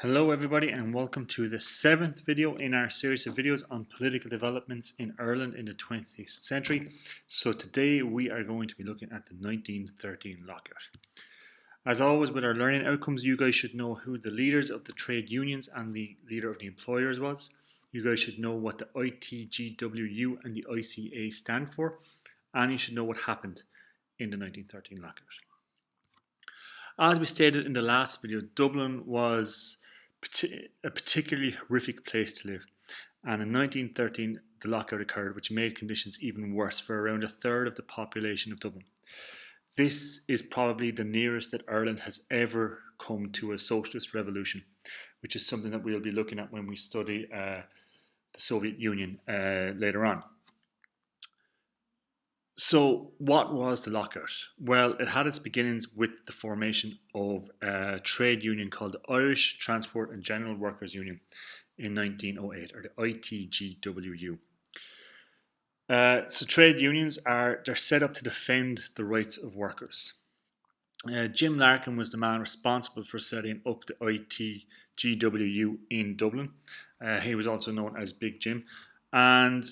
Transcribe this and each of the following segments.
Hello everybody and welcome to the 7th video in our series of videos on political developments in Ireland in the 20th century. So today we are going to be looking at the 1913 lockout. As always with our learning outcomes, you guys should know who the leaders of the trade unions and the leader of the employers was. You guys should know what the ITGWU and the ICA stand for, and you should know what happened in the 1913 lockout. As we stated in the last video, Dublin was a particularly horrific place to live, and in 1913 the lockout occurred, which made conditions even worse for around a third of the population of Dublin. This is probably the nearest that Ireland has ever come to a socialist revolution, which is something that we'll be looking at when we study the Soviet Union later on. So what was the lockout? Well, it had its beginnings with the formation of a trade union called the Irish Transport and General Workers Union in 1908, or the ITGWU. So trade unions they're set up to defend the rights of workers. Jim Larkin was the man responsible for setting up the ITGWU in Dublin. He was also known as Big Jim, and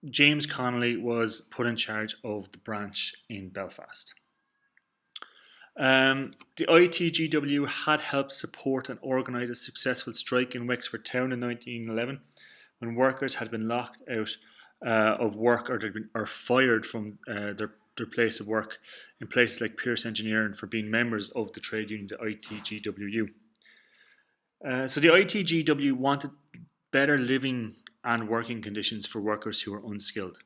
James Connolly was put in charge of the branch in Belfast. The ITGW had helped support and organise a successful strike in Wexford Town in 1911 when workers had been locked out of work or fired from their place of work in places like Pierce Engineering for being members of the trade union, the ITGWU. So the ITGW wanted better living and working conditions for workers who were unskilled.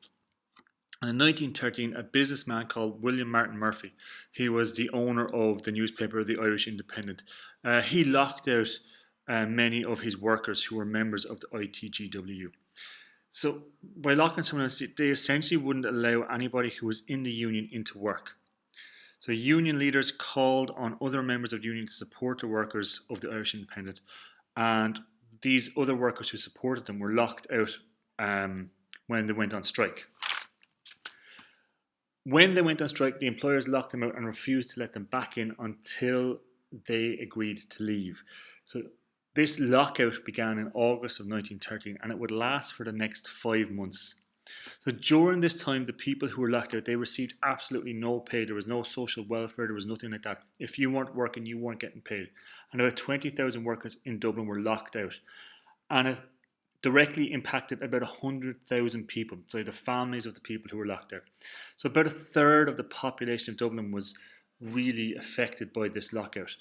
And in 1913, a businessman called William Martin Murphy, he was the owner of the newspaper The Irish Independent, he locked out many of his workers who were members of the ITGWU. So by locking someone else, they essentially wouldn't allow anybody who was in the union into work. So union leaders called on other members of the union to support the workers of the Irish Independent, and these other workers who supported them were locked out when they went on strike. When they went on strike, the employers locked them out and refused to let them back in until they agreed to leave. So this lockout began in August of 1913, and it would last for the next 5 months. So during this time, the people who were locked out, they received absolutely no pay. There was no social welfare. There was nothing like that. If you weren't working, you weren't getting paid. And about 20,000 workers in Dublin were locked out. And it directly impacted about 100,000 people, so the families of the people who were locked out. So about a third of the population of Dublin was really affected by this lockout.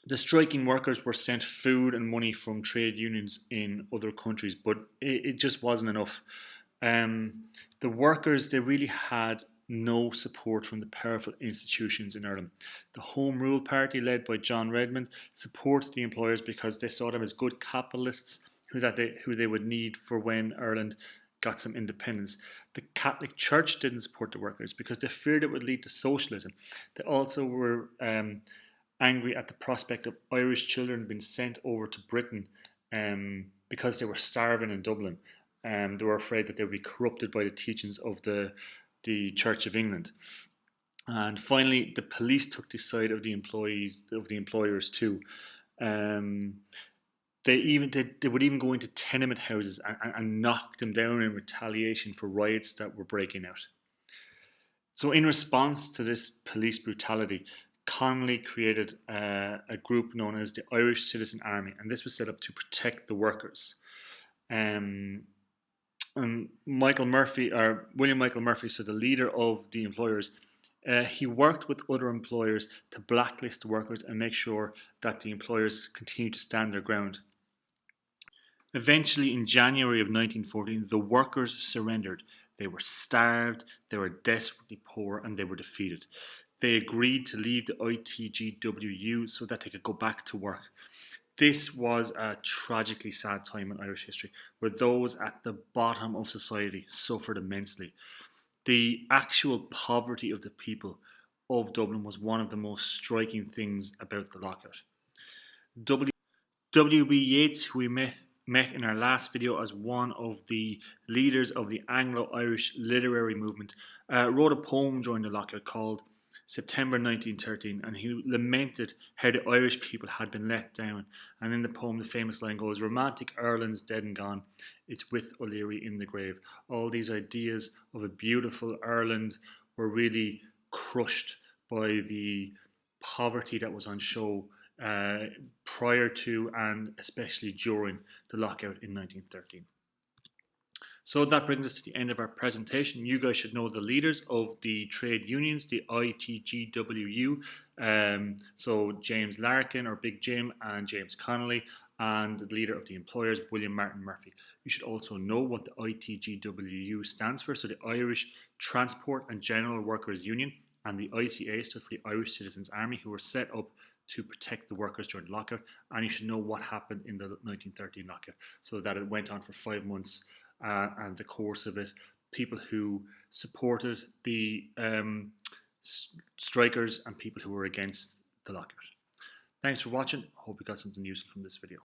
The striking workers were sent food and money from trade unions in other countries, but it just wasn't enough. The workers, they really had no support from the powerful institutions in Ireland. The Home Rule Party, led by John Redmond, supported the employers because they saw them as good capitalists who they would need for when Ireland got some independence. The Catholic Church didn't support the workers because they feared it would lead to socialism. They also were angry at the prospect of Irish children being sent over to Britain because they were starving in Dublin. They were afraid that they would be corrupted by the teachings of the Church of England. And finally, the police took the side of the employers too. They would even go into tenement houses and knock them down in retaliation for riots that were breaking out. So in response to this police brutality, Connolly created a group known as the Irish Citizen Army, and this was set up to protect the workers. And William Michael Murphy, so the leader of the employers, he worked with other employers to blacklist the workers and make sure that the employers continued to stand their ground. Eventually, in January of 1914, the workers surrendered. They were starved, they were desperately poor, and they were defeated. They agreed to leave the ITGWU so that they could go back to work. This was a tragically sad time in Irish history, where those at the bottom of society suffered immensely. The actual poverty of the people of Dublin was one of the most striking things about the lockout. W.B. Yeats, who we met in our last video as one of the leaders of the Anglo-Irish literary movement, wrote a poem during the lockout called September 1913, and he lamented how the Irish people had been let down. And in the poem, the famous line goes, "Romantic Ireland's dead and gone, it's with O'Leary in the grave." All these ideas of a beautiful Ireland were really crushed by the poverty that was on show prior to and especially during the lockout in 1913. So that brings us to the end of our presentation. You guys should know the leaders of the trade unions, the ITGWU. So James Larkin, or Big Jim, and James Connolly, and the leader of the employers, William Martin Murphy. You should also know what the ITGWU stands for. So the Irish Transport and General Workers Union, and the ICA stood for the Irish Citizens Army, who were set up to protect the workers during the lockout. And you should know what happened in the 1913 lockout. So that it went on for 5 months. And the course of it, people who supported the strikers and people who were against the lockout. Thanks for watching. I hope you got something useful from this video.